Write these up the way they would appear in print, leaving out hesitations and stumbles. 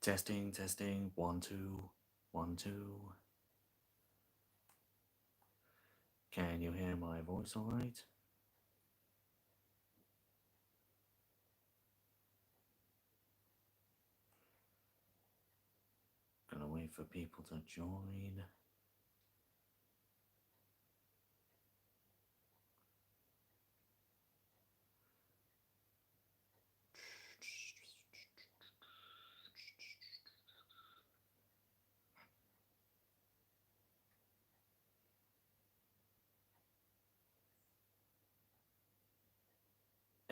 Testing, testing, 1 2 1 2. Can you hear my voice all right? Gonna wait for people to join.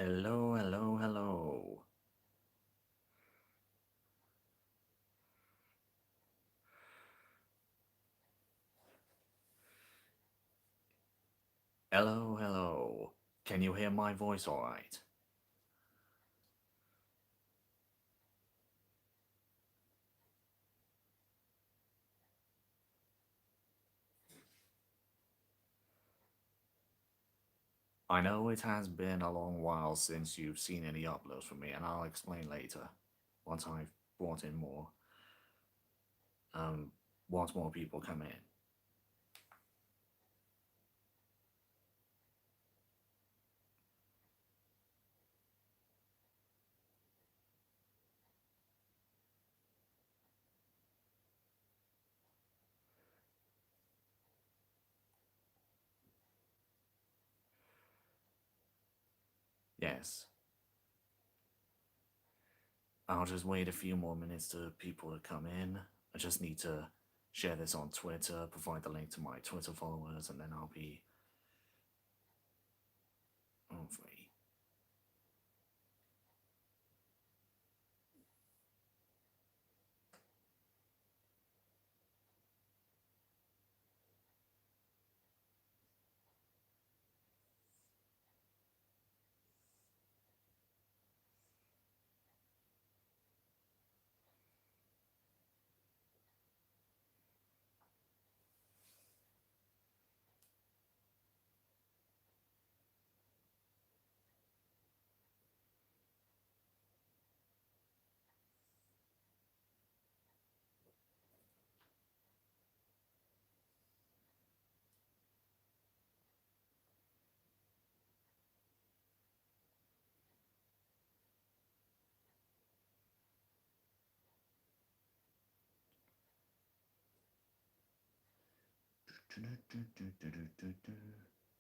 Hello, hello, hello. Hello, hello. Can you hear my voice all right? I know it has been a long while since you've seen any uploads from me, and I'll explain later once I've brought in more. Um, once more people come in. Yes. I'll just wait a few more minutes for people to come in. I just need to share this on Twitter, provide the link to my Twitter followers, and then I'll be free.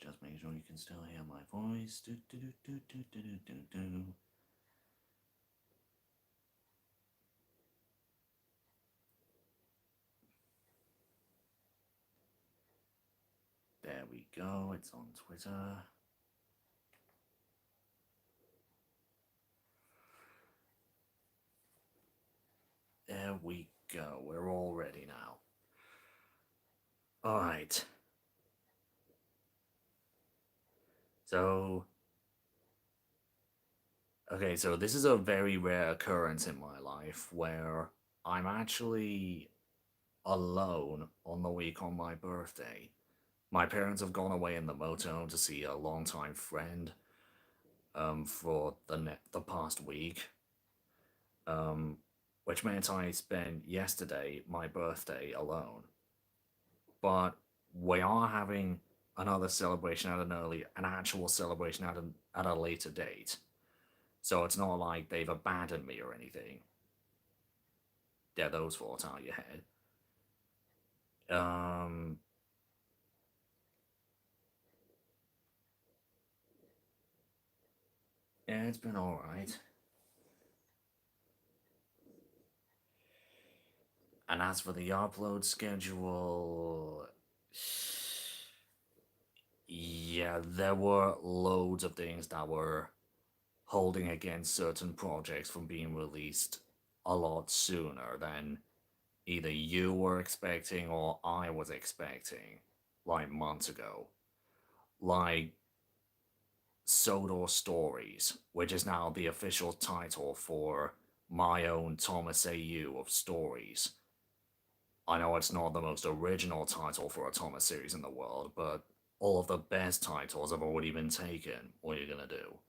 Just make sure you can still hear my voice. There we go, it's on Twitter. There we go, we're all ready now. Alright. So, okay, so this is a very rare occurrence in my life where I'm actually alone on the week on my birthday. My parents have gone away in the motorhome to see a longtime friend for the past week, um, which meant I spent yesterday, my birthday, alone. But we are having another celebration an actual celebration at a later date. So it's not like they've abandoned me or anything. Yeah, those thoughts out of your head. Um, yeah, it's been all right. And as for the upload schedule, yeah, there were loads of things that were holding against certain projects from being released a lot sooner than either you were expecting or I was expecting, like months ago. Like Sodor Stories, which is now the official title for my own Thomas AU of stories. I know it's not the most original title for a Thomas series in the world, but all of the best titles have already been taken. What are you gonna do?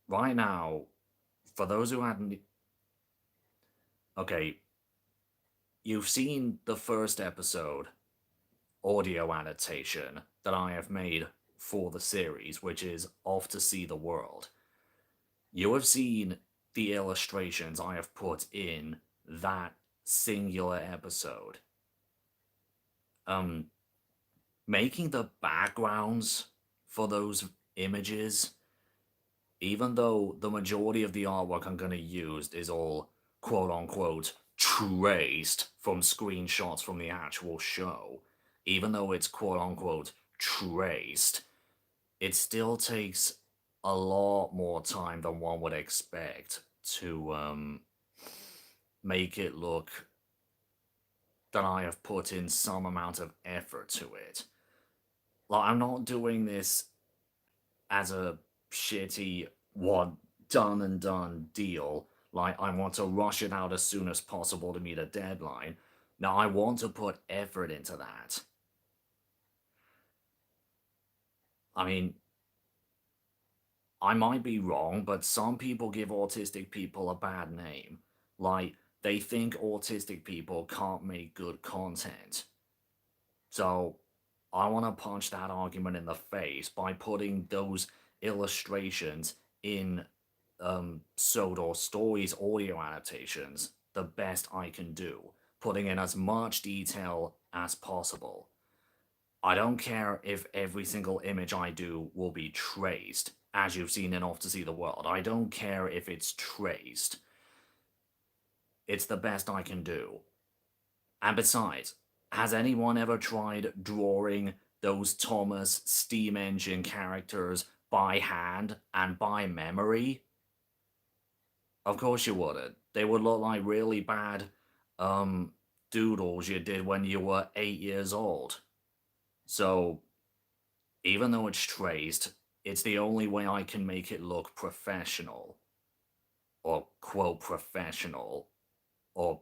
Right now, for those who hadn't, Okay, you've seen the first episode audio adaptation that I have made for the series, which is Off to See the World. You have seen the illustrations I have put in that singular episode. Um, Making the backgrounds for those images, even though the majority of the artwork I'm going to use is all quote unquote traced from screenshots from the actual show, even though it's quote unquote traced, it still takes a lot more time than one would expect to make it look that I have put in some amount of effort to it. Like, I'm not doing this as a shitty one done and done deal. Like, I want to rush it out as soon as possible to meet a deadline. Now, I want to put effort into that. I mean, I might be wrong, but some people give autistic people a bad name. Like, they think autistic people can't make good content. So, I want to punch that argument in the face by putting those illustrations in Sodor Stories audio adaptations the best I can do, putting in as much detail as possible. I don't care if every single image I do will be traced, as you've seen in Off to See the World. I don't care if it's traced. It's the best I can do. And besides, has anyone ever tried drawing those Thomas Steam Engine characters by hand and by memory? Of course you wouldn't. They would look like really bad um, doodles you did when you were 8 years old. So even though it's traced, it's the only way I can make it look professional, or quote professional, or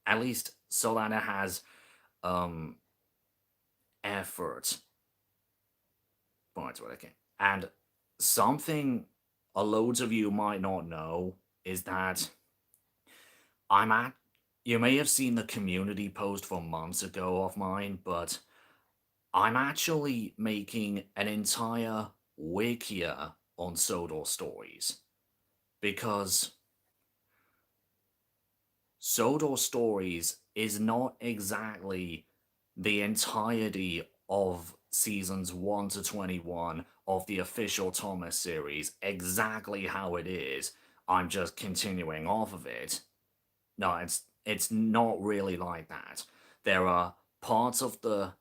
at least so that it has um effort. Point what I can. And something a loads of you might not know is that I'm at. You may have seen the community post from months ago of mine, but I'm actually making an entire wikia on Sodor Stories because Sodor Stories is not exactly the entirety of seasons 1 to 21 of the official Thomas series, exactly how it is. I'm just continuing off of it. No, it's not really like that. There are parts of the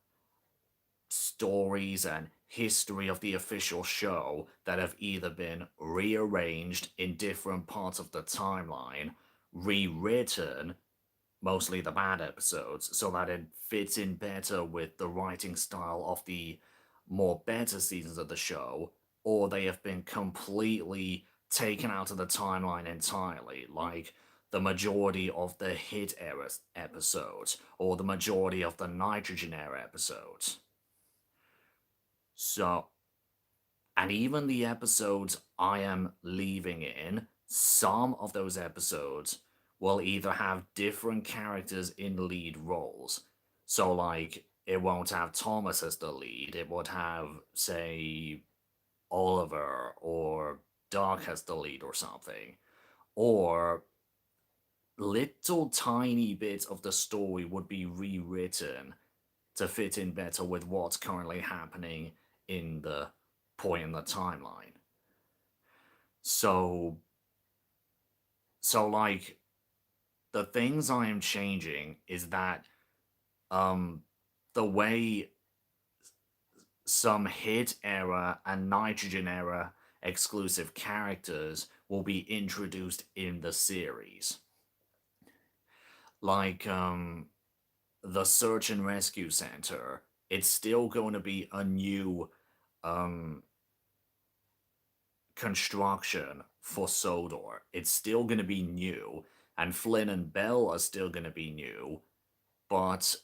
stories and history of the official show that have either been rearranged in different parts of the timeline, rewritten, mostly the bad episodes, so that it fits in better with the writing style of the more better seasons of the show, or they have been completely taken out of the timeline entirely, like the majority of the hit era episodes, or the majority of the nitrogen era episodes. So, and even the episodes I am leaving in, some of those episodes will either have different characters in lead roles. So, like, it won't have Thomas as the lead, it would have, say, Oliver or Doc as the lead or something. Or little tiny bits of the story would be rewritten to fit in better with what's currently happening in the point in the timeline. So, like, the things I am changing is that um the way some hit era and nitrogen era exclusive characters will be introduced in the series. Like the search and rescue center, it's still going to be a new um construction for Sodor. It's still going to be new, and Flynn and Bell are still going to be new, but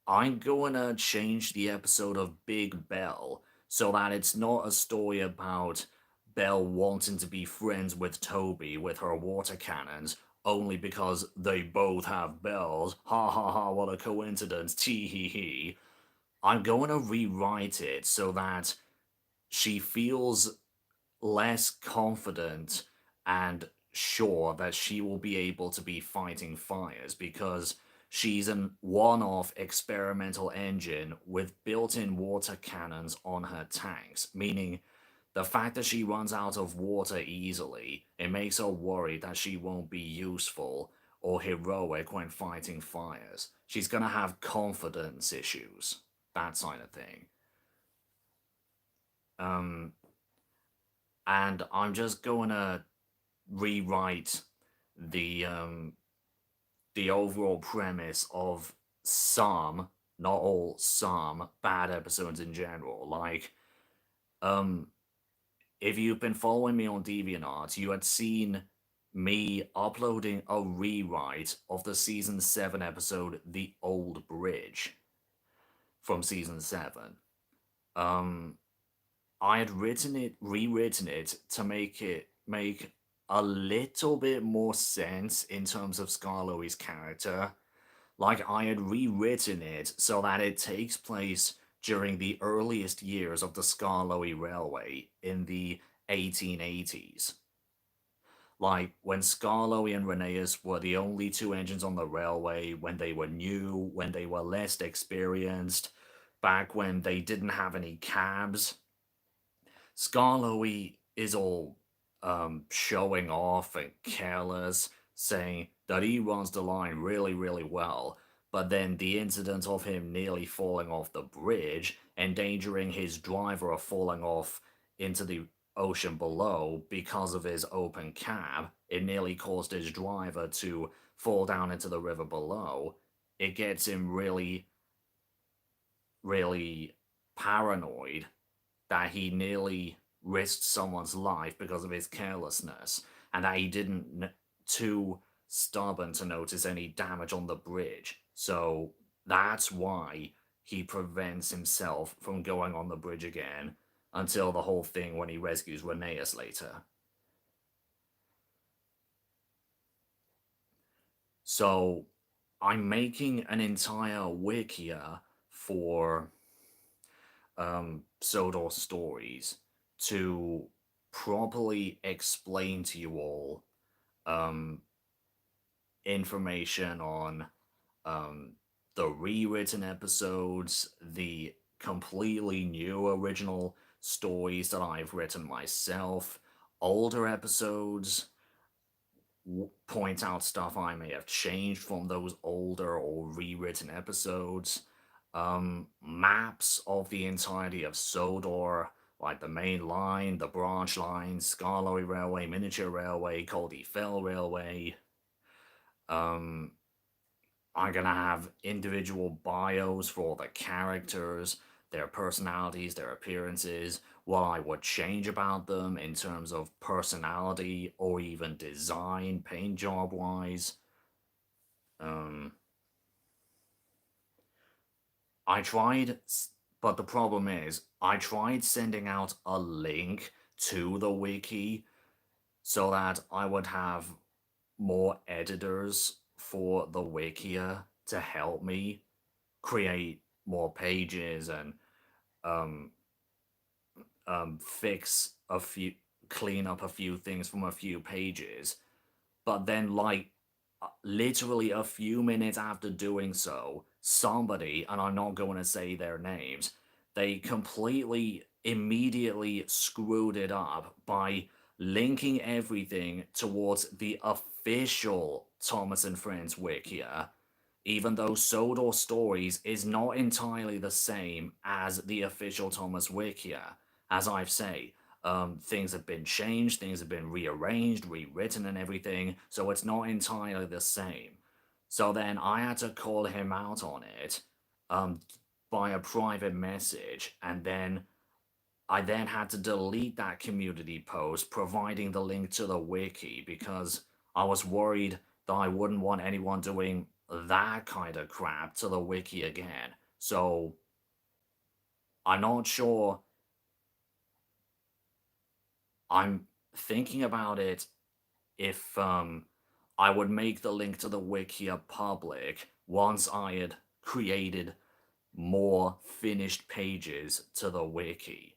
I'm going to change the episode of Big Bell so that it's not a story about Belle wanting to be friends with Toby with her water cannons. only because they both have bells. Ha ha ha, what a coincidence. Tee hee hee. I'm going to rewrite it so that she feels less confident and sure that she will be able to be fighting fires because she's an one off experimental engine with built in water cannons on her tanks, meaning the fact that she runs out of water easily, it makes her worried that she won't be useful or heroic when fighting fires. She's gonna have confidence issues, that kind of thing. Um, and I'm just gonna rewrite the um, the overall premise of some, not all, some bad episodes in general. Like, um, if you've been following me on DeviantArt, you had seen me uploading a rewrite of the season 7 episode The Old Bridge from season 7. Um I had rewritten it to make it make a little bit more sense in terms of Skarloey's character. Like, I had rewritten it so that it takes place during the earliest years of the Skarloey Railway in the 1880s. Like, when Skarloey and Rheneas were the only two engines on the railway, when they were new, when they were less experienced, back when they didn't have any cabs. Skarloey is all showing off and careless, saying that he runs the line really, really well. But then the incident of him nearly falling off the bridge, endangering his driver of falling off into the ocean below because of his open cab, it nearly caused his driver to fall down into the river below. It gets him really, really paranoid that he nearly risked someone's life because of his carelessness, and that he didn't too stubborn to notice any damage on the bridge. So that's why he prevents himself from going on the bridge again until the whole thing when he rescues Rheneas later. So I'm making an entire wikia for Sodor stories to properly explain to you all um, information on um, the rewritten episodes, the completely new original stories that I've written myself, older episodes, point out stuff I may have changed from those older or rewritten episodes, maps of the entirety of Sodor, like the main line, the branch lines, Skarloey Railway, Miniature Railway, Caldy Fell Railway. Um, I'm gonna have individual bios for all the characters, their personalities, their appearances, what I would change about them in terms of personality or even design, paint job wise. Um, I tried, but the problem is, I tried sending out a link to the wiki so that I would have more editors for the wikia to help me create more pages and um, fix a few, clean up a few things from a few pages. But then, like, literally a few minutes after doing so, somebody, and I'm not going to say their names, they completely immediately screwed it up by linking everything towards the official Thomas and Friends Wikia, even though Sodor Stories is not entirely the same as the official Thomas Wikia. As I've said, things have been changed, things have been rearranged, rewritten, and everything, so it's not entirely the same. So then I had to call him out on it um, by a private message, and then I then had to delete that community post, providing the link to the wiki, because I was worried that I wouldn't want anyone doing that kind of crap to the wiki again. So I'm not sure. I'm thinking about it if I would make the link to the wiki public once I had created more finished pages to the wiki.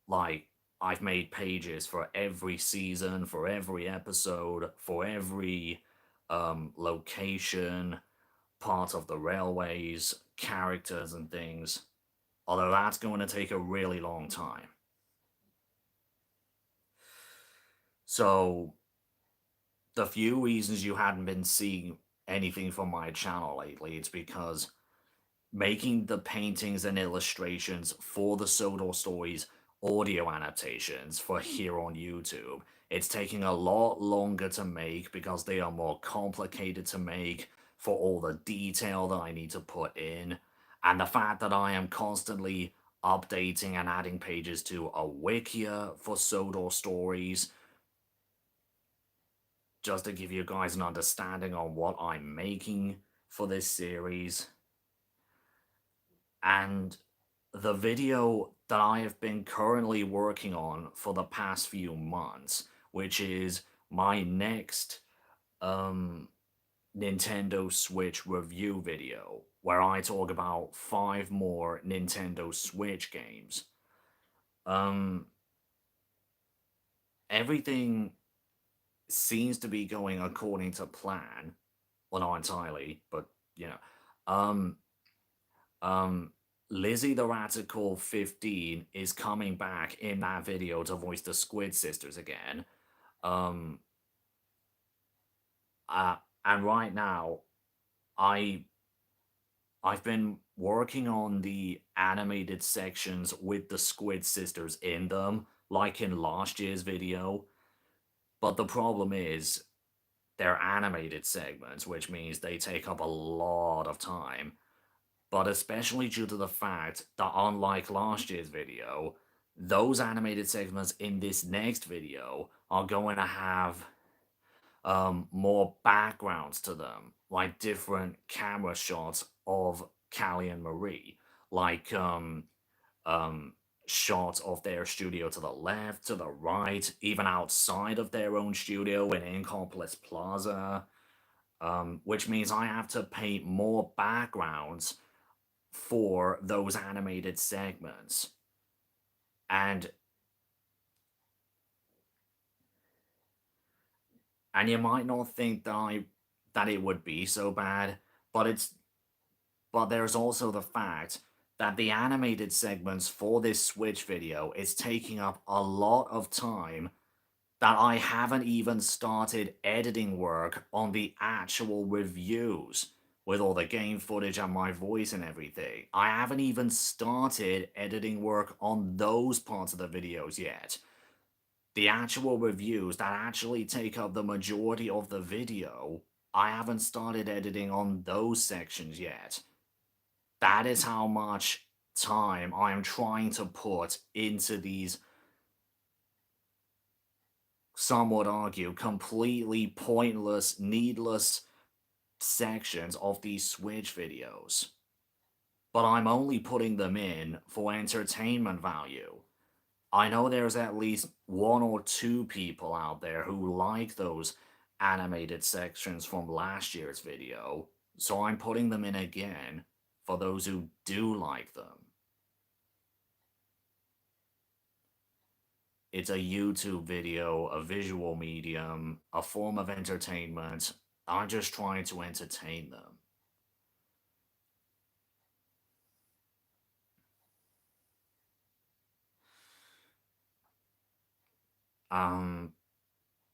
Like, I've made pages for every season, for every episode, for every location, part of the railways, characters, and things. Although that's going to take a really long time. So, the few reasons you hadn't been seeing anything from my channel lately, it's because making the paintings and illustrations for the Sodor Stories audio adaptations for here on YouTube, it's taking a lot longer to make because they are more complicated to make for all the detail that I need to put in. And the fact that I am constantly updating and adding pages to a wikia for Sodor Stories, just to give you guys an understanding on what I'm making for this series. And the video that I have been currently working on for the past few months, which is my next um, Nintendo Switch review video, where I talk about 5 more Nintendo Switch games. Um, Everything seems to be going according to plan. Well, not entirely, but you know. Um, Um, Lizzie the Radical 15 is coming back in that video to voice the Squid Sisters again. Um, uh, and right now, I I've been working on the animated sections with the Squid Sisters in them, like in last year's video. But the problem is they're animated segments, which means they take up a lot of time. But especially due to the fact that unlike last year's video, those animated segments in this next video are going to have more backgrounds to them, like different camera shots of Callie and Marie, like um, shots of their studio to the left, to the right, even outside of their own studio in Incomplex Plaza, which means I have to paint more backgrounds for those animated segments. And you might not think that it would be so bad, but there's also the fact that the animated segments for this Switch video is taking up a lot of time that I haven't even started editing work on the actual reviews with all the game footage and my voice and everything. I haven't even started editing work on those parts of the videos yet. The actual reviews that actually take up the majority of the video, I haven't started editing on those sections yet. That is how much time I am trying to put into these, some would argue, completely pointless, needless sections of these Switch videos. But I'm only putting them in for entertainment value. I know there's at least 1 or 2 people out there who like those animated sections from last year's video, so I'm putting them in again for those who do like them. It's a YouTube video, a visual medium, a form of entertainment. I'm just trying to entertain them. Um,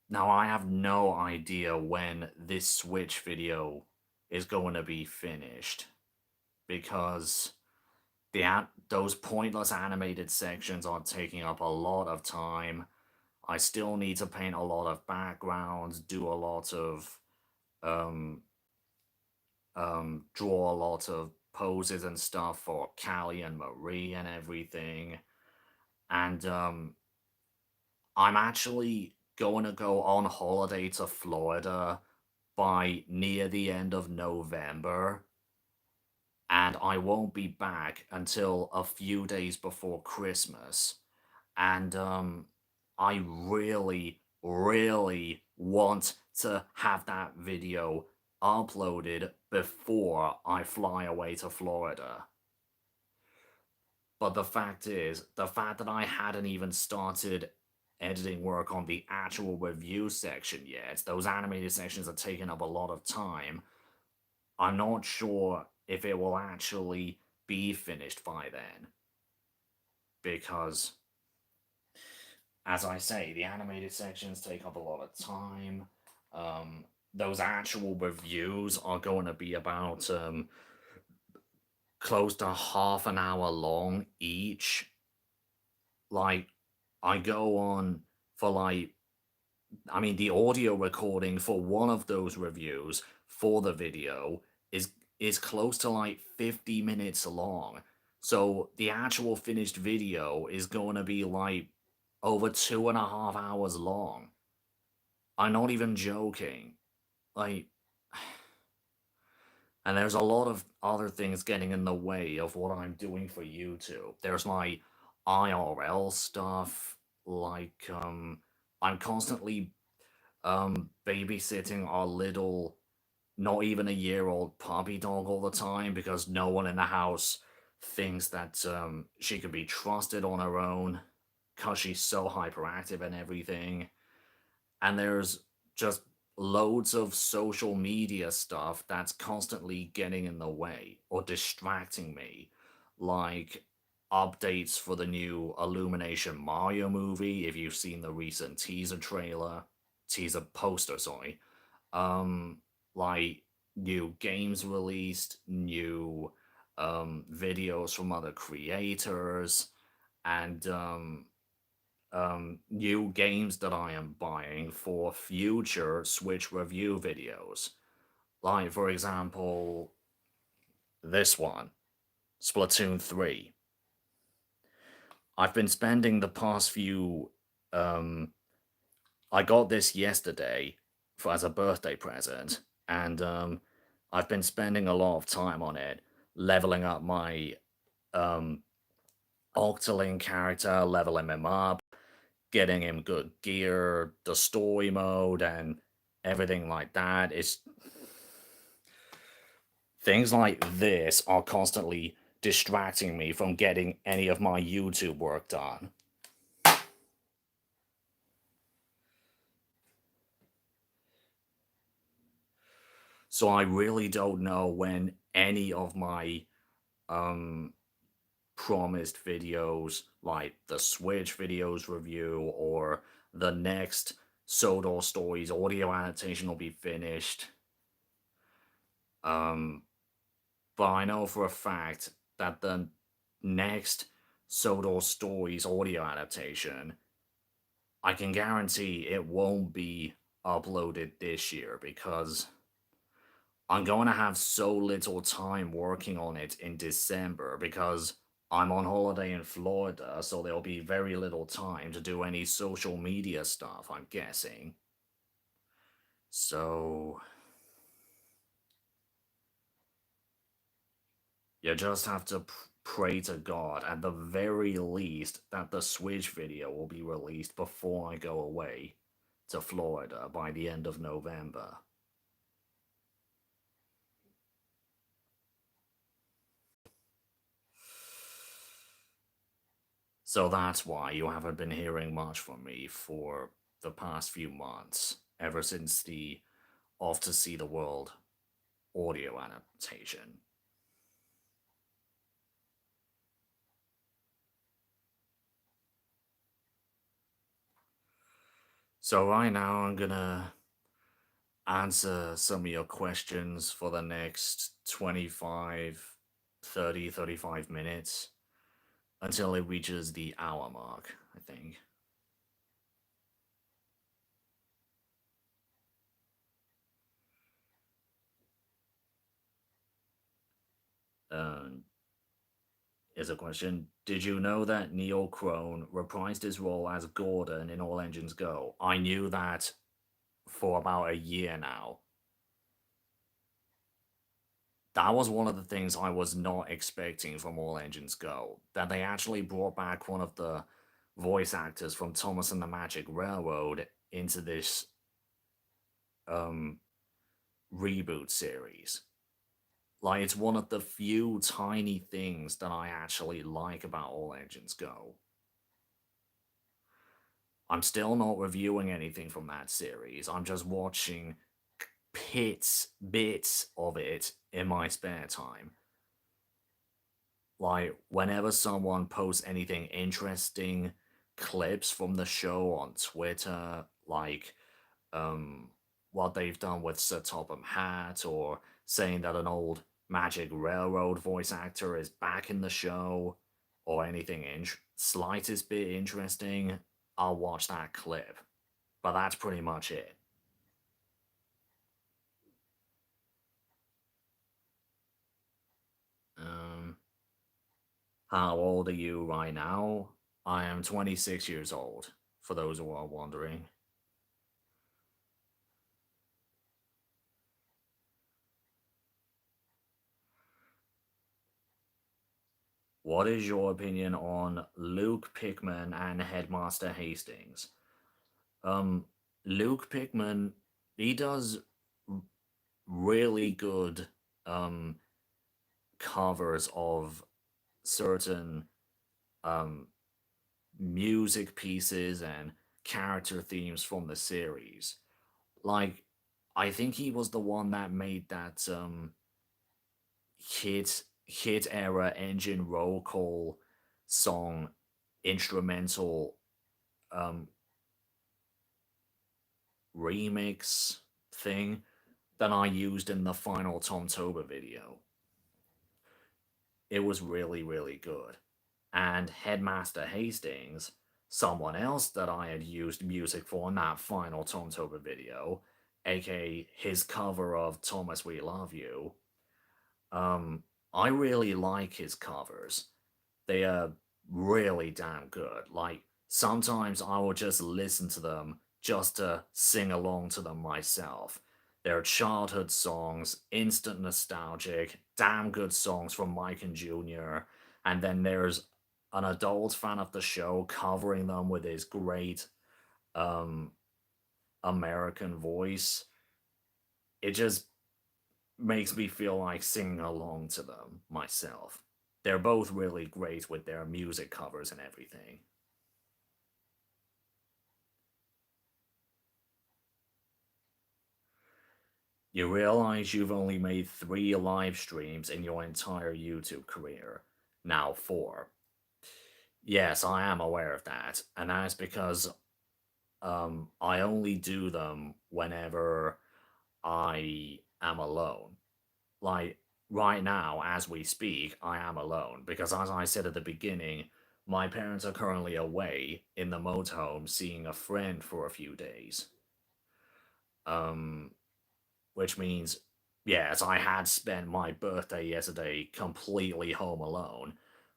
Now I have no idea when this Switch video is going to be finished because those pointless animated sections are taking up a lot of time. I still need to paint a lot of backgrounds, do a lot of um draw a lot of poses and stuff for Callie and Marie and everything. And I'm actually going to go on holiday to Florida by near the end of November, and I won't be back until a few days before Christmas. And I really, really want to have that video uploaded before I fly away to Florida. But the fact is, the fact that I hadn't even started editing work on the actual review section yet, those animated sections are taking up a lot of time. I'm not sure if it will actually be finished by then. Because, as I say, the animated sections take up a lot of time. Those actual reviews are going to be about close to half an hour long each. Like, I go on for the audio recording for one of those reviews for the video is close to 50 minutes long. So the actual finished video is going to be over 2.5 hours long. I'm not even joking. Like, and there's a lot of other things getting in the way of what I'm doing for YouTube. There's my IRL stuff, I'm constantly babysitting our little, not even a year old puppy dog all the time because no one in the house thinks that she can be trusted on her own because she's so hyperactive and everything. And there's just loads of social media stuff that's constantly getting in the way or distracting me, like updates for the new Illumination Mario movie. If you've seen the recent teaser poster, sorry, um, like new games released, new videos from other creators, and new games that I am buying for future Switch review videos. Like, for example, this one, Splatoon 3. I've been spending the past few. I got this yesterday as a birthday present, and I've been spending a lot of time on it, leveling up my um, Octoling character, leveling him up, getting him good gear, the story mode, and everything like that. It's things like this are constantly distracting me from getting any of my YouTube work done. So I really don't know when any of my um promised videos, like the Switch videos review or the next Sodor Stories audio adaptation, will be finished. But I know for a fact that the next Sodor Stories audio adaptation, I can guarantee it won't be uploaded this year because I'm going to have so little time working on it in December because I'm on holiday in Florida, so there'll be very little time to do any social media stuff, I'm guessing. So you just have to pray to God, at the very least, that the Switch video will be released before I go away to Florida by the end of November. So that's why you haven't been hearing much from me for the past few months, ever since the Off to See the World audio adaptation. So right now I'm gonna answer some of your questions for the next 25, 30, 35 minutes until it reaches the hour mark, I think. Is a question. Did you know that Neil Crone reprised his role as Gordon in All Engines Go? I knew that for about a year now. That was one of the things I was not expecting from All Engines Go. That they actually brought back one of the voice actors from Thomas and the Magic Railroad into this um reboot series. Like it's one of the few tiny things that I actually like about All Engines Go. I'm still not reviewing anything from that series. I'm just watching bits of it in my spare time. Like whenever someone posts anything interesting, clips from the show on Twitter, like um what they've done with Sir Topham Hatt, or saying that an old Magic Railroad voice actor is back in the show, or anything slightest bit interesting, I'll watch that clip. But that's pretty much it. Um, how old are you right now? I am 26 years old, for those who are wondering. What is your opinion on Luke Pickman and Headmaster Hastings? Um, Luke Pickman, he does really good um covers of certain um music pieces and character themes from the series. Like, I think he was the one that made that hit era engine roll call song instrumental um remix thing that I used in the final Tom Toba video. It was really, really good. And Headmaster Hastings, someone else that I had used music for in that final Tom Toba video, aka his cover of Thomas We Love You, um, I really like his covers. They are really damn good. Like, sometimes I will just listen to them just to sing along to them myself. They're childhood songs, instant nostalgic, damn good songs from Mike and Jr. And then there's an adult fan of the show covering them with his great um, American voice. It just makes me feel like singing along to them myself. They're both really great with their music covers and everything. You realize you've only made 3 live streams in your entire YouTube career. Now 4. Yes, I am aware of that. And that's because I only do them whenever I am alone. Like right now, as we speak, I am alone because, as I said at the beginning, my parents are currently away in the motorhome seeing a friend for a few days. Um, which means, yes, I had spent my birthday yesterday completely home alone,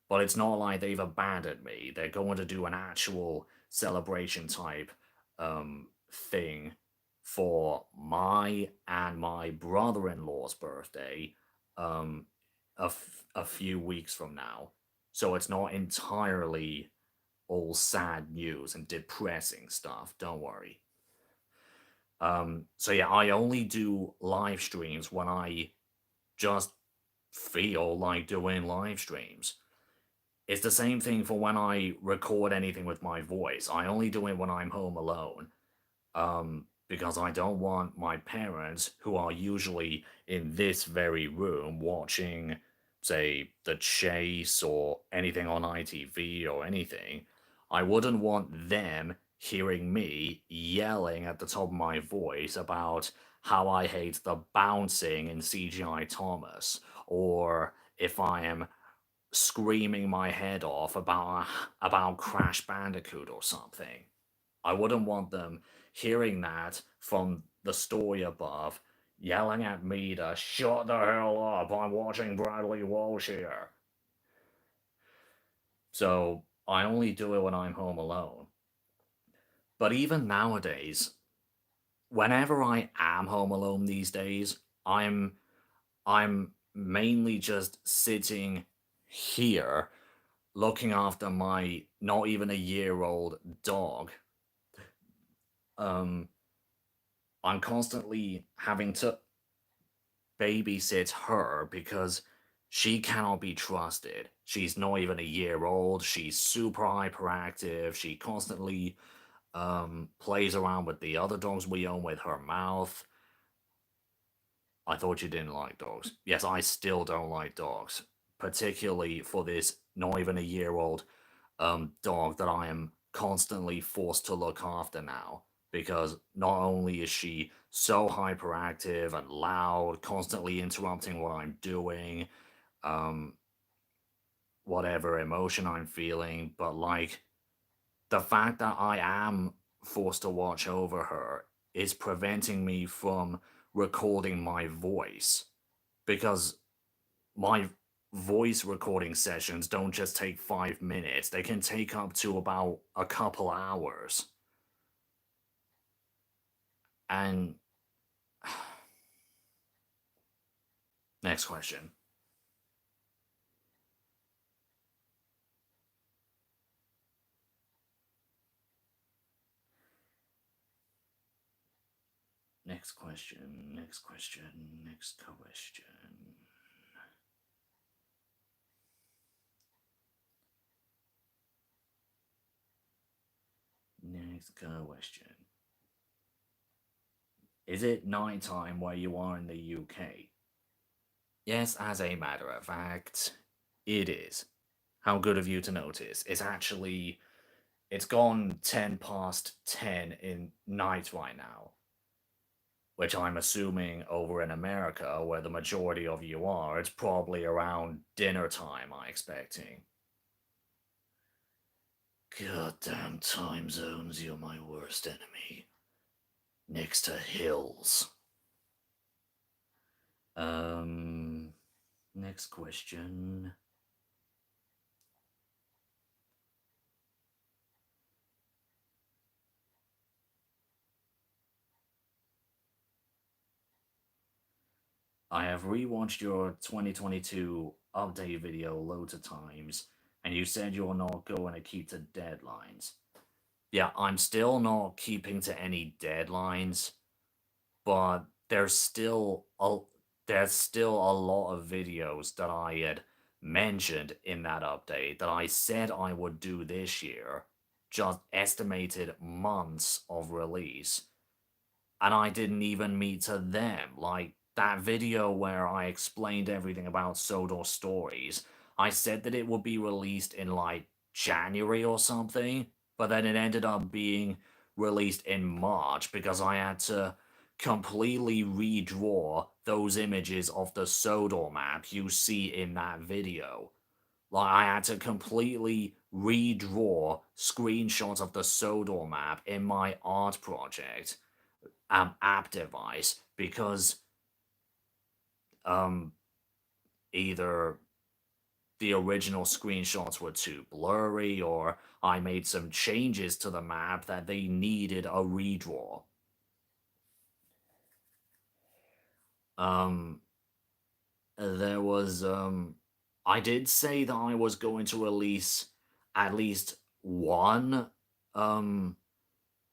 but it's not like they've abandoned me. They're going to do an actual celebration type thing for my and my brother-in-law's birthday um, a few weeks from now. So it's not entirely all sad news and depressing stuff. Don't worry. So yeah, I only do live streams when I just feel like doing live streams. It's the same thing for when I record anything with my voice. I only do it when I'm home alone. Because I don't want my parents, who are usually in this very room watching, say, The Chase or anything on ITV or anything, I wouldn't want them hearing me yelling at the top of my voice about how I hate the bouncing in CGI Thomas, or if I am screaming my head off about Crash Bandicoot or something. I wouldn't want them hearing that from the story above, yelling at me to shut the hell up. I'm watching Bradley Walsh here. So I only do it when I'm home alone. But even nowadays, whenever I am home alone these days, I'm mainly just sitting here looking after my not even a year old dog. Um I'm constantly having to babysit her because she cannot be trusted. She's not even a year old. She's super hyperactive. She constantly plays around with the other dogs we own with her mouth. I thought you didn't like dogs. Yes, I still don't like dogs, particularly for this not even a year old dog that I am constantly forced to look after now. Because not only is she so hyperactive and loud, constantly interrupting what I'm doing, um, whatever emotion I'm feeling, but like the fact that I am forced to watch over her is preventing me from recording my voice because my voice recording sessions don't just take 5 minutes, they can take up to about a couple hours. And next question. Next question. Next question. Next question. Next question. Is it nighttime where you are in the UK? Yes, as a matter of fact, it is. How good of you to notice. It's gone 10 past 10 in night right now, which I'm assuming over in America, where the majority of you are, it's probably around dinner time, I'm expecting. Goddamn time zones, you're my worst enemy. Next to hills. Um, Next question. I have rewatched your 2022 update video loads of times, and you said you're not going to keep to deadlines. Yeah, I'm still not keeping to any deadlines, but there's still a lot of videos that I had mentioned in that update that I said I would do this year, just estimated months of release, and I didn't even meet to them. Like that video where I explained everything about Sodor Stories, I said that it would be released in like January or something, but then it ended up being released in March because I had to completely redraw those images of the Sodor map you see in that video. Like I had to completely redraw screenshots of the Sodor map in my art project app device because um, either the original screenshots were too blurry or I made some changes to the map that they needed a redraw. Um, there was I did say that I was going to release at least one um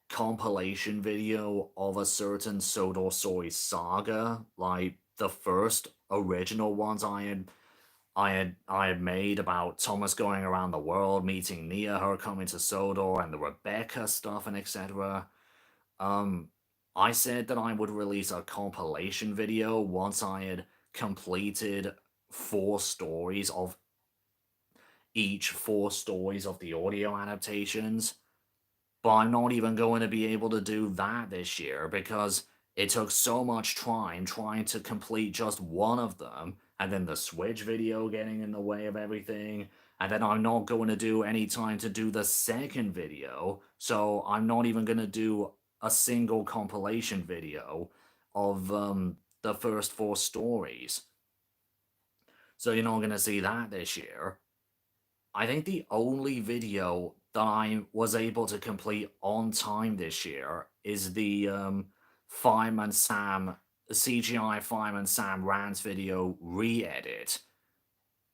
compilation video of a certain Sodor Soy saga, like the first original ones I had made about Thomas going around the world, meeting Nia, her coming to Sodor, and the Rebecca stuff and etc. Um, I said that I would release a compilation video once I had completed each four stories of the audio adaptations. But I'm not even going to be able to do that this year because it took so much trying to complete just one of them, and then the Switch video getting in the way of everything, and then I'm not going to do any time to do the second video, so I'm not even going to do a single compilation video of the first four stories. So you're not going to see that this year. I think the only video that I was able to complete on time this year is the Fireman Sam CGI Fireman Sam Rants video re-edit.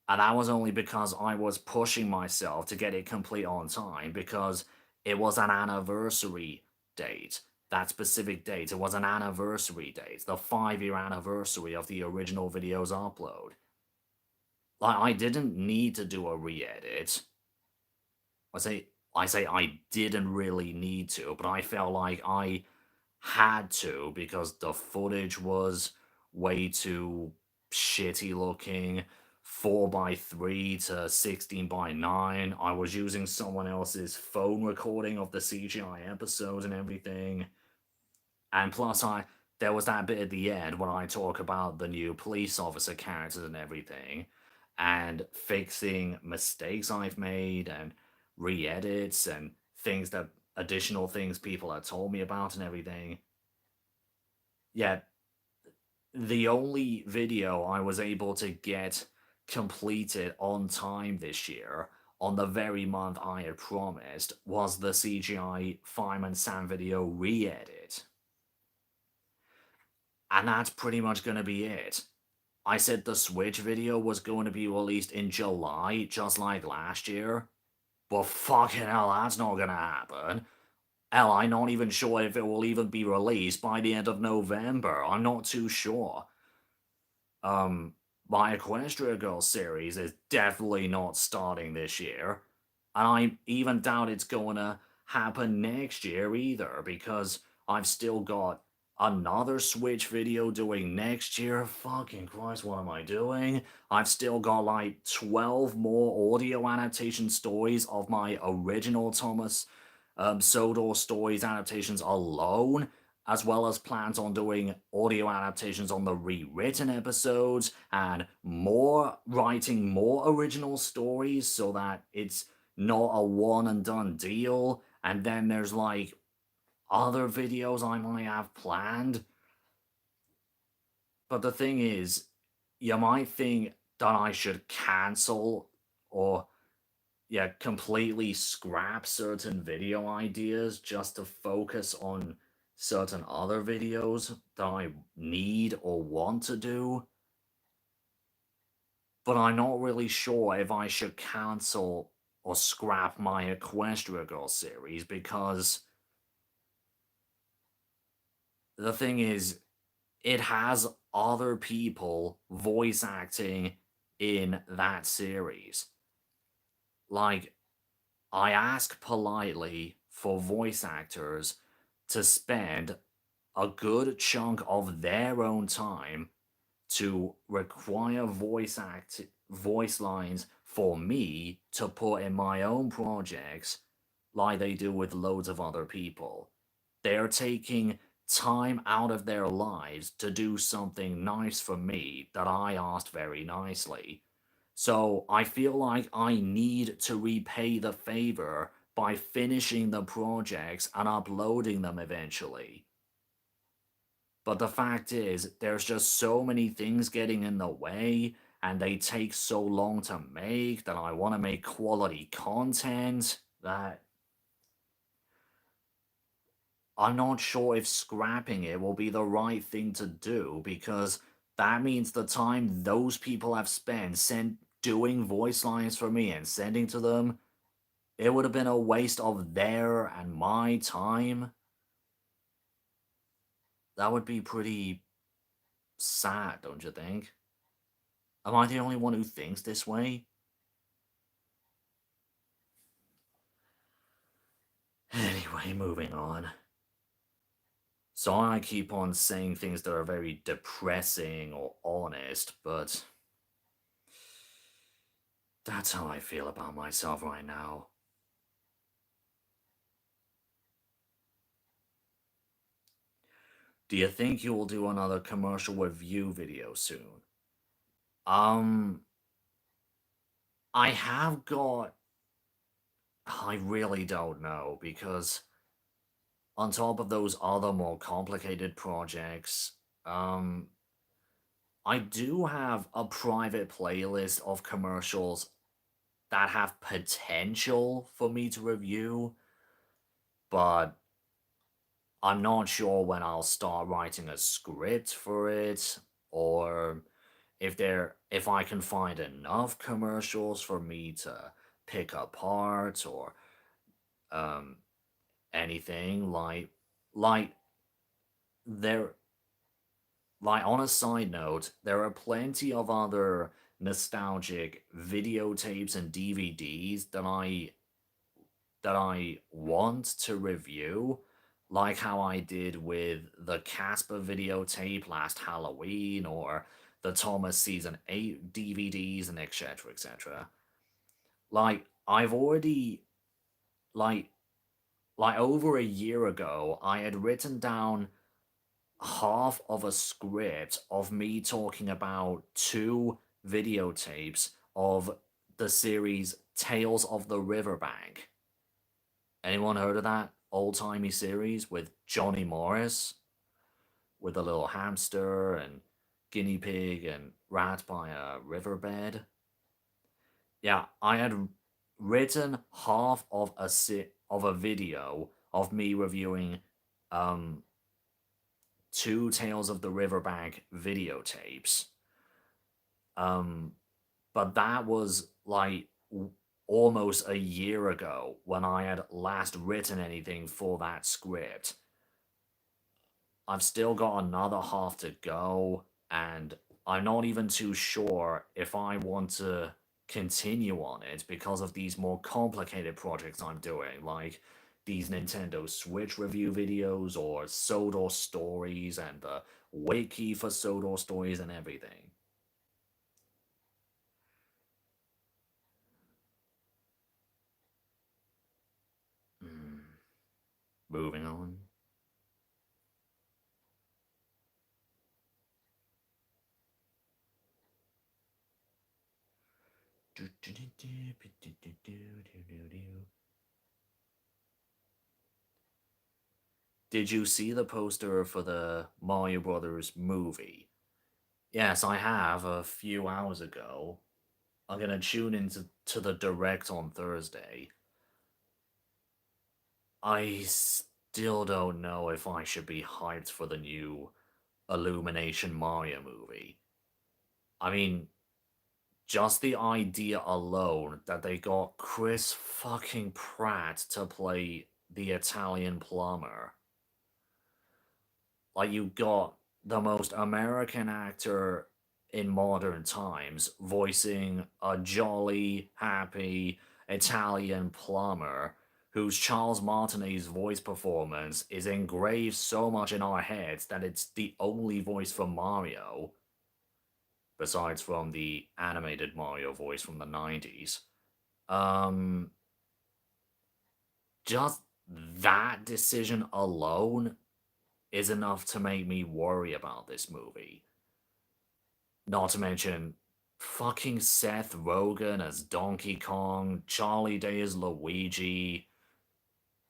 And that was only because I was pushing myself to get it complete on time because it was an anniversary date. that specific date. It was an anniversary date, the 5-year anniversary of the original video's upload. Like, I didn't need to do a re-edit. I say I didn't really need to, but I felt like I had to because the footage was way too shitty looking. 4 by 3 to 16 by 9. I was using someone else's phone recording of the CGI episodes and everything. And plus, there was that bit at the end when I talk about the new police officer characters and everything, and fixing mistakes I've made, and re-edits, and additional things people had told me about and everything. Yet, the only video I was able to get completed on time this year, on the very month I had promised, was the CGI Fireman Sam video re-edit. And that's pretty much going to be it. I said the Switch video was going to be released in July, just like last year. But fucking hell, that's not going to happen. Hell, I'm not even sure if it will even be released by the end of November. I'm not too sure. My Equestria Girls series is definitely not starting this year. And I even doubt it's going to happen next year either, because I've still got another Switch video doing next year. Fucking Christ, what am I doing? I've still got like 12 more audio adaptation stories of my original Thomas Sodor stories adaptations alone, as well as plans on doing audio adaptations on the rewritten episodes, and writing more original stories so that it's not a one and done deal. And then there's like other videos I might have planned. But the thing is, you might think that I should cancel or completely scrap certain video ideas just to focus on certain other videos that I need or want to do. But I'm not really sure if I should cancel or scrap my Equestria Girls series, because the thing is, it has other people voice acting in that series. Like, I ask politely for voice actors to spend a good chunk of their own time to require voice lines for me to put in my own projects, like they do with loads of other people. They're taking time out of their lives to do something nice for me that I asked very nicely. So I feel like I need to repay the favor by finishing the projects and uploading them eventually. But the fact is, there's just so many things getting in the way, and they take so long to make, that I want to make quality content, that I'm not sure if scrapping it will be the right thing to do, because that means the time those people have spent doing voice lines for me and sending to them, it would have been a waste of their and my time. That would be pretty sad, don't you think? Am I the only one who thinks this way? Anyway, moving on. So I keep on saying things that are very depressing or honest, but that's how I feel about myself right now. Do you think you will do another commercial review video soon? Um, I have got. I really don't know, because on top of those other more complicated projects, I do have a private playlist of commercials that have potential for me to review, but I'm not sure when I'll start writing a script for it, or if I can find enough commercials for me to pick apart, or um anything like there, like, on a side note, there are plenty of other nostalgic videotapes and DVDs that I want to review, like how I did with the Casper videotape last Halloween, or the Thomas Season 8 DVDs, and etc. etc. Like, I've already, like, over a year ago, I had written down half of a script of me talking about two videotapes of the series Tales of the Riverbank. Anyone heard of that old-timey series with Johnny Morris, with a little hamster and guinea pig and rat by a riverbed? Yeah, I had written half of a video of me reviewing um two Tales of the Riverbank videotapes. Um, but that was like almost a year ago when I had last written anything for that script. I've still got another half to go, and I'm not even too sure if I want to continue on it because of these more complicated projects I'm doing, like these Nintendo Switch review videos or Sodor Stories and the wiki for Sodor Stories and everything. Hmm. Moving on. Did you see the poster for the Mario Brothers movie? Yes, I have a few hours ago. I'm gonna tune into the direct on Thursday. I still don't know if I should be hyped for the new Illumination Mario movie. I mean, just the idea alone that they got Chris fucking Pratt to play the Italian plumber. Like, you got the most American actor in modern times voicing a jolly, happy Italian plumber whose Charles Martinet's voice performance is engraved so much in our heads that it's the only voice for Mario, besides from the animated Mario voice from the 90s. Um, just that decision alone is enough to make me worry about this movie. Not to mention fucking Seth Rogen as Donkey Kong, Charlie Day as Luigi.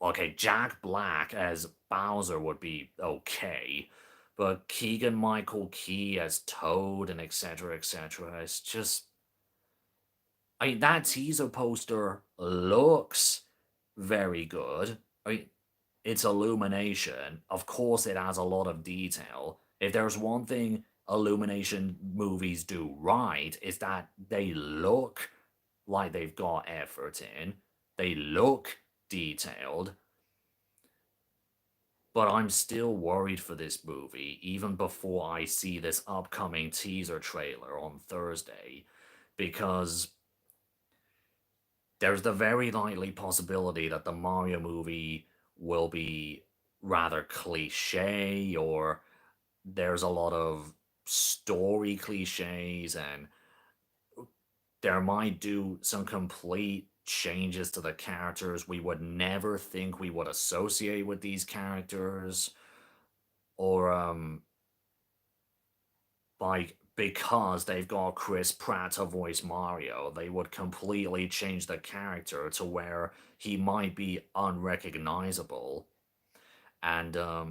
Okay, Jack Black as Bowser would be okay, but Keegan Michael Key as Toad and etc. etc. It's just, I mean, that teaser poster looks very good. I mean, it's Illumination. Of course, it has a lot of detail. If there's one thing Illumination movies do right, is that they look like they've got effort in. They look detailed. But I'm still worried for this movie, even before I see this upcoming teaser trailer on Thursday, because there's the very likely possibility that the Mario movie will be rather cliche, or there's a lot of story cliches, and there might do some complete changes to the characters we would never think we would associate with these characters, or like, because they've got Chris Pratt to voice Mario, they would completely change the character to where he might be unrecognizable. And I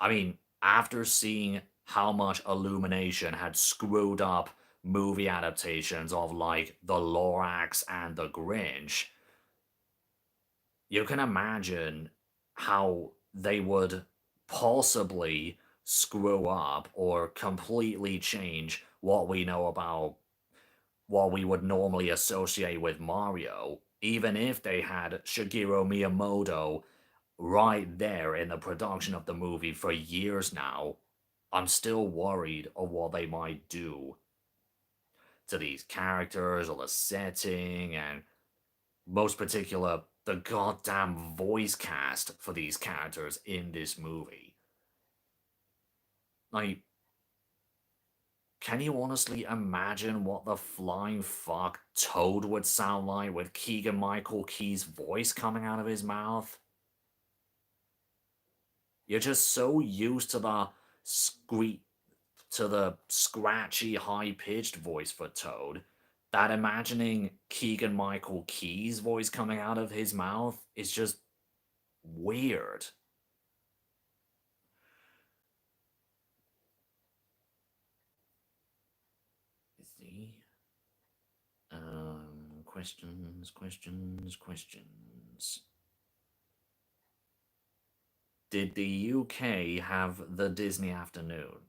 mean, after seeing how much Illumination had screwed up movie adaptations of like The Lorax and The Grinch, you can imagine how they would possibly screw up or completely change what we know about what we would normally associate with Mario, even if they had Shigeru Miyamoto right there in the production of the movie for years now, I'm still worried of what they might do to these characters or the setting, and most particular, the goddamn voice cast for these characters in this movie. Like, can you honestly imagine what the flying fuck Toad would sound like with Keegan Michael Key's voice coming out of his mouth? You're just so used to the squeak to the scratchy, high pitched voice for Toad that imagining Keegan Michael Key's voice coming out of his mouth is just weird. See? Questions. Did the UK have the Disney afternoon?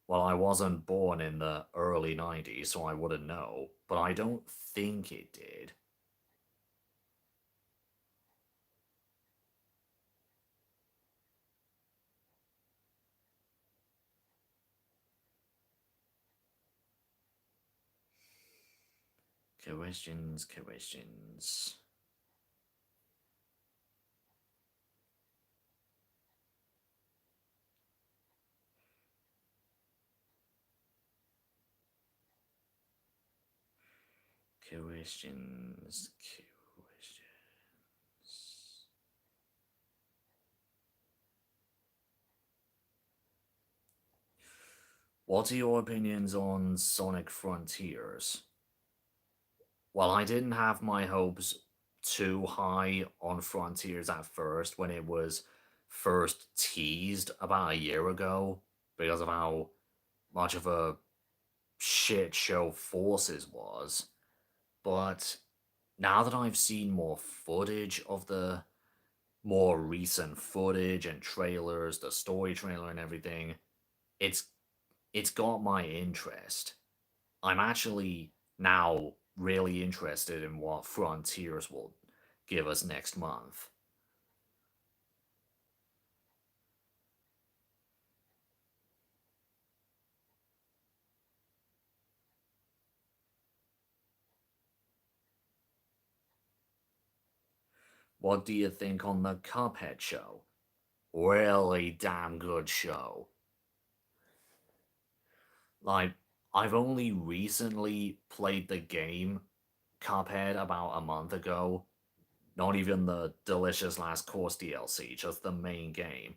Well, I wasn't born in the early 90s, so I wouldn't know, but I don't think it did. Questions. Questions. What are your opinions on Sonic Frontiers? Well, I didn't have my hopes too high on Frontiers at first when it was first teased about a year ago because of how much of a shit show Forces was. But now that I've seen more footage of the more recent footage and trailers, the story trailer and everything, it's it's got my interest. I'm actually now really interested in what Frontiers will give us next month. What do you think on the Cuphead show? Really damn good show. Like, I've only recently played the game Cuphead about a month ago. Not even the Delicious Last Course DLC, just the main game.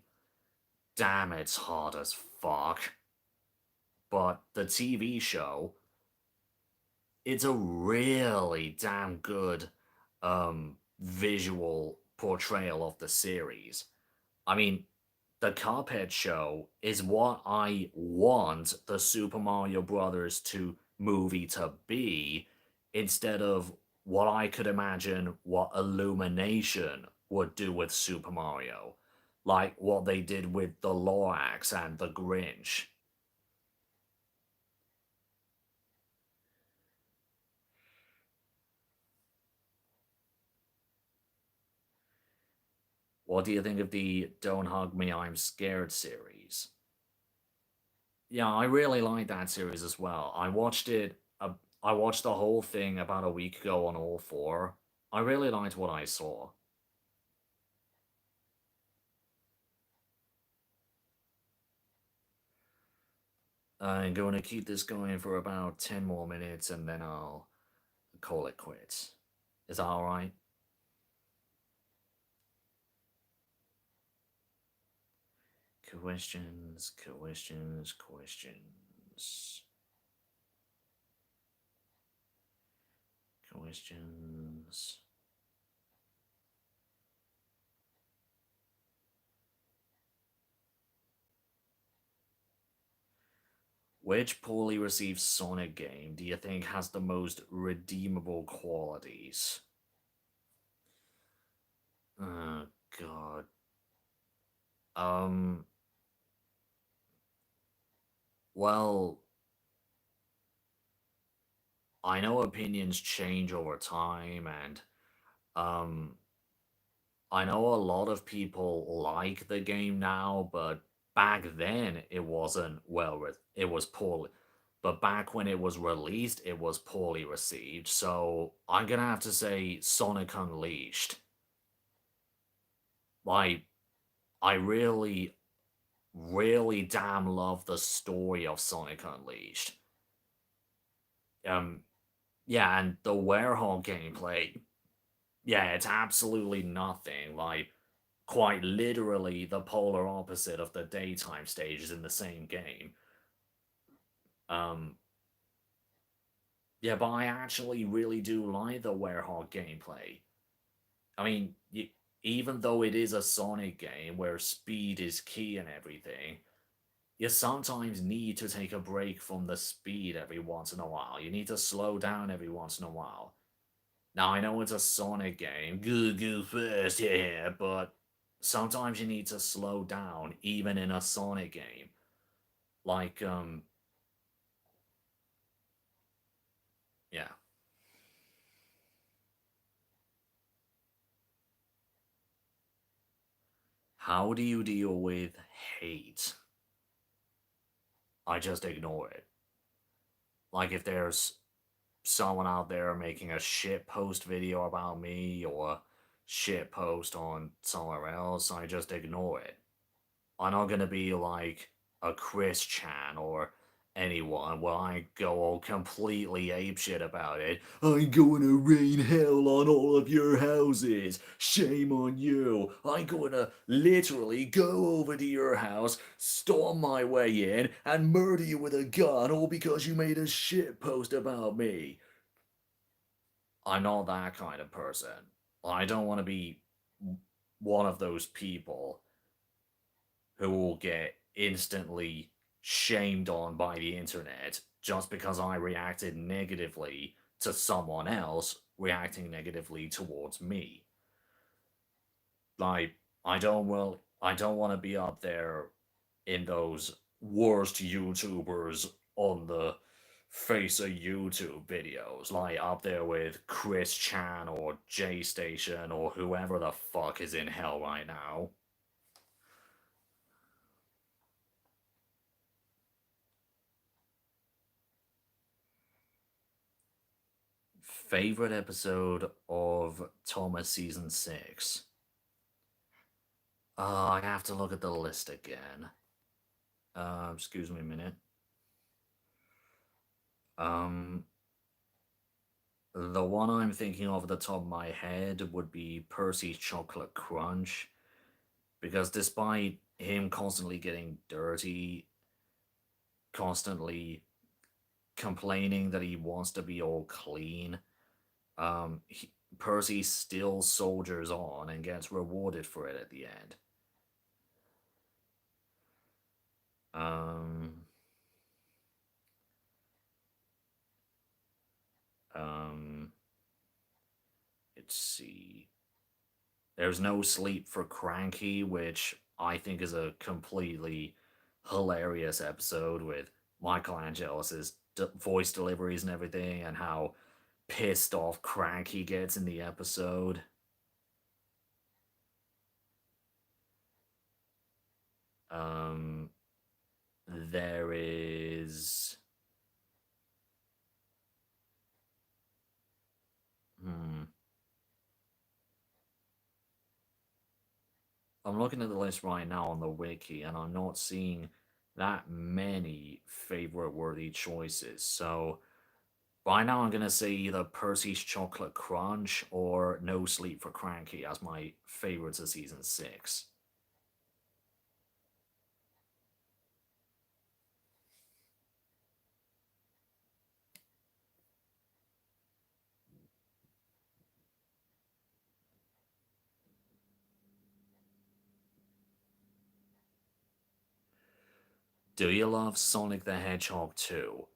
Damn, it's hard as fuck. But the TV show, it's a really damn good visual portrayal of the series. I mean, the Cuphead show is what I want the Super Mario Brothers 2 movie to be, instead of what I could imagine what Illumination would do with Super Mario, like what they did with the Lorax and the Grinch. What do you think of the Don't Hug Me, I'm Scared series? Yeah, I really like that series as well. I watched the whole thing about a week ago on all four. I really liked what I saw. I'm going to keep this going for about 10 more minutes and then I'll call it quits. Is that alright? Questions. Questions. Which poorly received Sonic game do you think has the most redeemable qualities? Oh, God. Um, well, I know opinions change over time, and um, I know a lot of people like the game now, but back then it wasn't it was poorly. But back when it was released, it was poorly received. So I'm gonna have to say Sonic Unleashed. Like, I really damn love the story of Sonic Unleashed. Um, yeah, and the Werehog gameplay, yeah, it's absolutely nothing. Like, quite literally the polar opposite of the daytime stages in the same game. Um, yeah, but I actually really do like the Werehog gameplay. I mean, even though it is a Sonic game where speed is key and everything, you sometimes need to take a break from the speed every once in a while. You need to slow down every once in a while. Now, I know it's a Sonic game, go fast, yeah, but sometimes you need to slow down, even in a Sonic game. Like, yeah. How do you deal with hate? I just ignore it. Like, if there's someone out there making a shit post video about me or a shit post on somewhere else, I just ignore it. I'm not gonna be like a Chris Chan or anyone where I go all completely apeshit about it. I'm gonna rain hell on all of your houses. Shame on you. I'm gonna literally go over to your house, storm my way in, and murder you with a gun all because you made a shit post about me. I'm not that kind of person. I don't want to be one of those people who will get instantly shamed on by the internet just because I reacted negatively to someone else reacting negatively towards me. Like, I don't want to be up there in those worst YouTubers on the face of YouTube videos, like up there with Chris Chan or J Station or whoever the fuck is in hell right now. Favorite episode of Thomas season 6? I have to look at the list again. Excuse me a minute. Um, the one I'm thinking of at the top of my head would be Percy's Chocolate Crunch, because despite him constantly getting dirty, constantly complaining that he wants to be all clean, Percy still soldiers on and gets rewarded for it at the end. Um, um, let's see. There's no sleep for Cranky, which I think is a completely hilarious episode with Michelangelo's voice deliveries and everything, and how pissed off Cranky gets in the episode. Um, there is. Hmm. I'm looking at the list right now on the wiki, and I'm not seeing that many favorite worthy choices. So by now, I'm gonna say either Percy's Chocolate Crunch or No Sleep for Cranky as my favorites of season 6. Do you love Sonic the Hedgehog 2?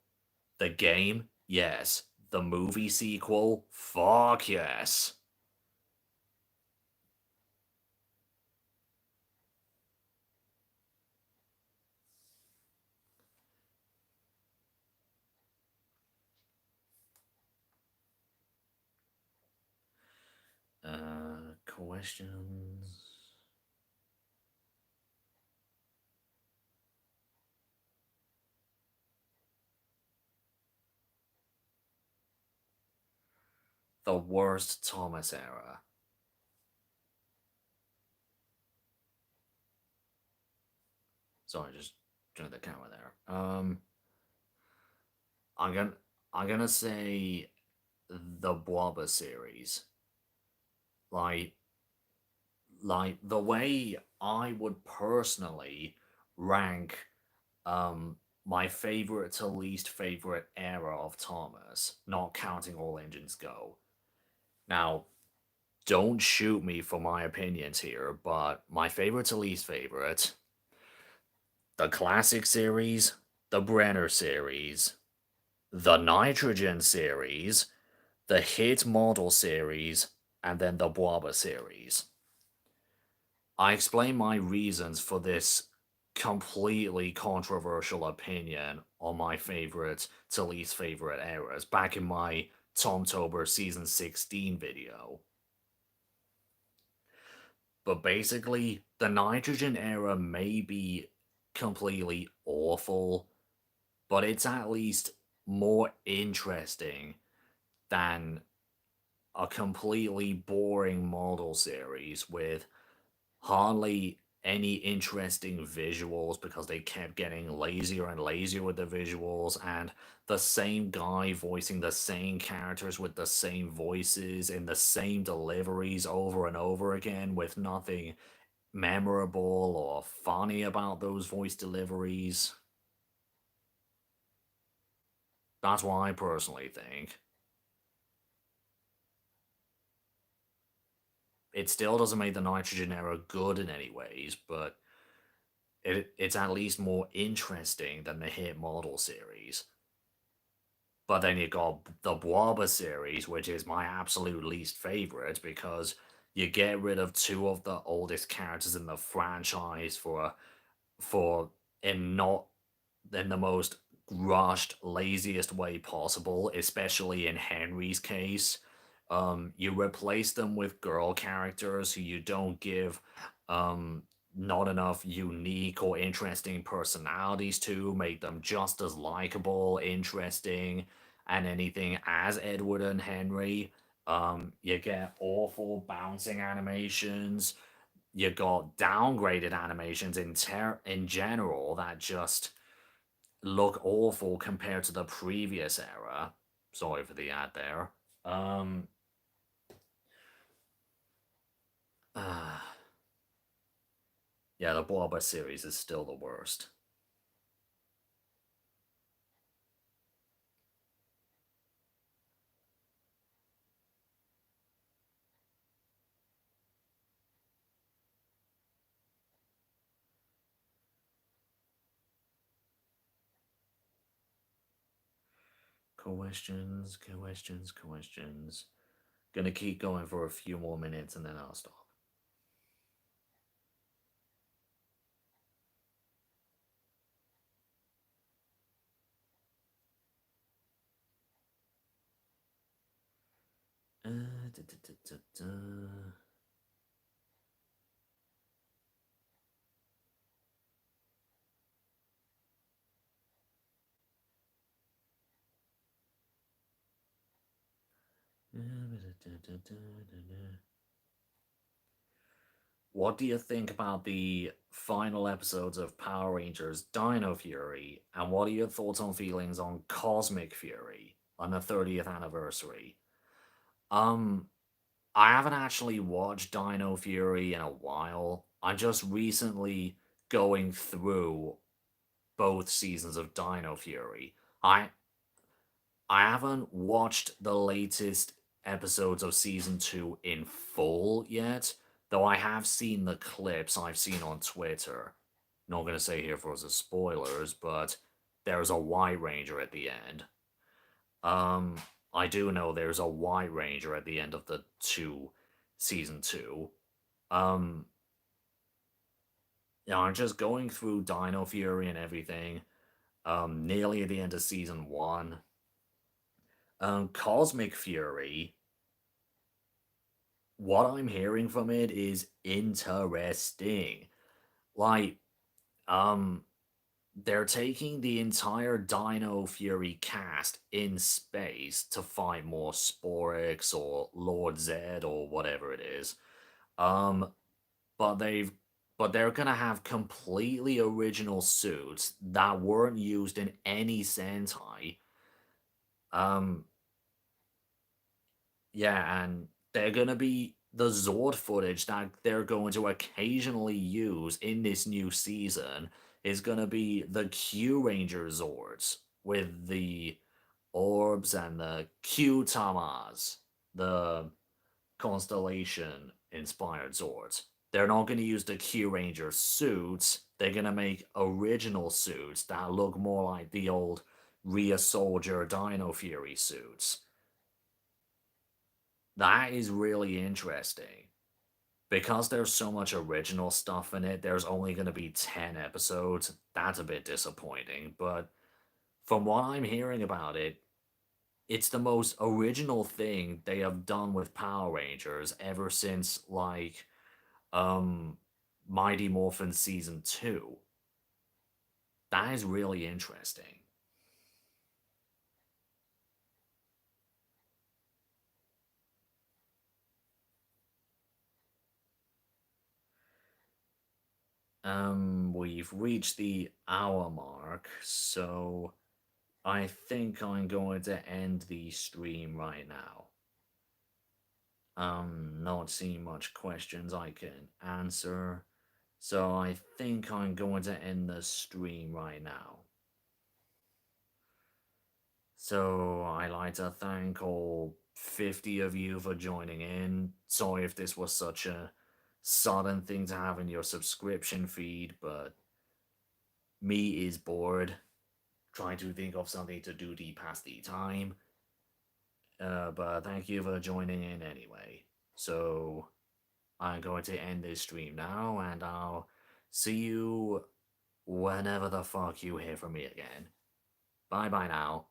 The game? Yes. The movie sequel? Fuck yes. questions. The worst Thomas era. Sorry, just turn the camera there. I'm gonna I'm gonna say the Boba series. Like the way I would personally rank my favorite to least favorite era of Thomas, not counting All Engines Go. Now, don't shoot me for my opinions here, but my favorite to least favorite, the classic series, the Brenner series, the Nitrogen series, the Hit Model series, and then the Boba series. I explain my reasons for this completely controversial opinion on my favorite to least favorite eras back in my Tomtober season 16 video. But basically, the Nitrogen era may be completely awful, but it's at least more interesting than a completely boring model series with hardly any interesting visuals because they kept getting lazier and lazier with the visuals, and the same guy voicing the same characters with the same voices in the same deliveries over and over again with nothing memorable or funny about those voice deliveries. That's what I personally think. It still doesn't make the Nitrogen era good in any ways, but it's at least more interesting than the Hit Model series. But then you got the Boba series, which is my absolute least favorite because you get rid of two of the oldest characters in the franchise for in not in the most rushed, laziest way possible, especially in Henry's case. You replace them with girl characters who you don't give um, not enough unique or interesting personalities to, make them just as likable, interesting, and anything as Edward and Henry. You get awful bouncing animations. You got downgraded animations in general that just look awful compared to the previous era. Sorry for the ad there. Um, uh, yeah, the Boba series is still the worst. Questions, questions, questions. Gonna keep going for a few more minutes and then I'll stop. Da, da, da, da, da. What do you think about the final episodes of Power Rangers Dino Fury? And what are your thoughts on feelings on Cosmic Fury on the 30th anniversary? Um, I haven't actually watched Dino Fury in a while. I'm just recently going through both seasons of Dino Fury. I I haven't watched the latest episodes of season 2 in full yet, though I have seen the clips I've seen on Twitter. Not going to say here for the spoilers, but there's a White Ranger at the end. Um, I do know there's a White Ranger at the end of the season 2. Um, I'm just going through Dino Fury and everything. Nearly at the end of season 1. Cosmic Fury what I'm hearing from it is interesting. Like, um, they're taking the entire Dino Fury cast in space to fight more Sporix or Lord Zed or whatever it is. Um, but they're gonna have completely original suits that weren't used in any Sentai. Um, yeah, and they're gonna be the Zord footage that they're going to occasionally use in this new season is gonna be the Q Ranger Zords with the orbs and the Q Tamas, the Constellation inspired Zords. They're not gonna use the Q Ranger suits. They're gonna make original suits that look more like the old Rhea Soldier Dino Fury suits. That is really interesting. Because there's so much original stuff in it, there's only going to be 10 episodes. That's a bit disappointing, but from what I'm hearing about it, it's the most original thing they have done with Power Rangers ever since um Mighty Morphin season 2. That is really interesting. We've reached the hour mark, so I think I'm going to end the stream right now. Not seeing much questions I can answer, so I think I'm going to end the stream right now. So I'd like to thank all 50 of you for joining in. Sorry if this was such a sudden thing to have in your subscription feed, but me is bored, trying to think of something to do to pass the time. But thank you for joining in anyway. So I'm going to end this stream now, and I'll see you whenever the fuck you hear from me again. Bye bye now.